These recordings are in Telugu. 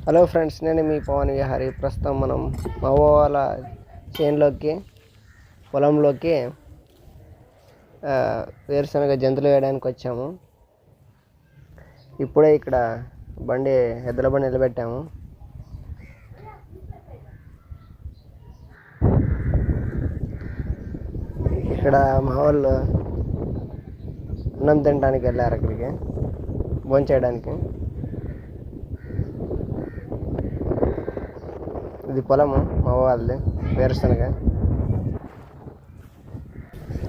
హలో ఫ్రెండ్స్, నేను మీ పవన్ విహారీ. ప్రస్తుతం మనం మా వాళ్ళ చేనులోకి పొలంలోకి వేరుశనగ జంతువులు వేయడానికి వచ్చాము. ఇప్పుడే ఇక్కడ ఎద్దుల బండి నిలబెట్టాము. ఇక్కడ మా వాళ్ళు అన్నం తినడానికి వెళ్ళారు, అక్కడికి భోంచేయడానికి. ఇది పొలము మా వాళ్ళది, వేరుశనగ.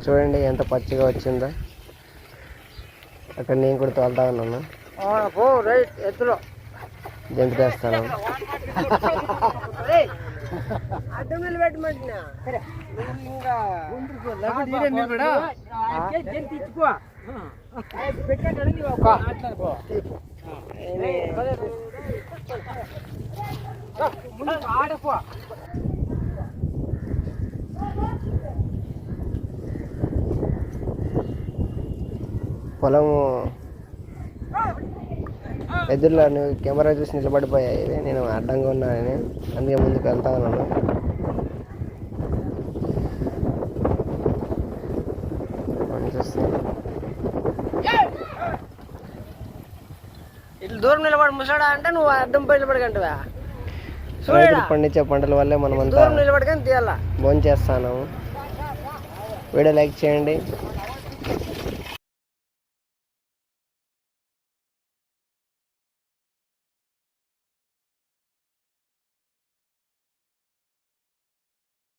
చూడండి ఎంత పచ్చిగా వచ్చిందో. అక్కడ నేను కూడా తోలుతా ఉన్నాను, జంతు వేస్తాను. పొలము ఎదురులో కెమెరా చూసి నిలబడిపోయాయి. నేను అడ్డంగా ఉన్నానని అందుకే ముందుకు వెళ్తా ఉన్నాను. ఇట్లా దూరం నిలబడి ముసడా అంటే నువ్వు అడ్డం పోయి నిలబడకంటవా? పండించే పంటల వల్లే మనం అంతా నిలబడకని తీయాల భోంచేస్తాను. వీడియో లైక్ చేయండి.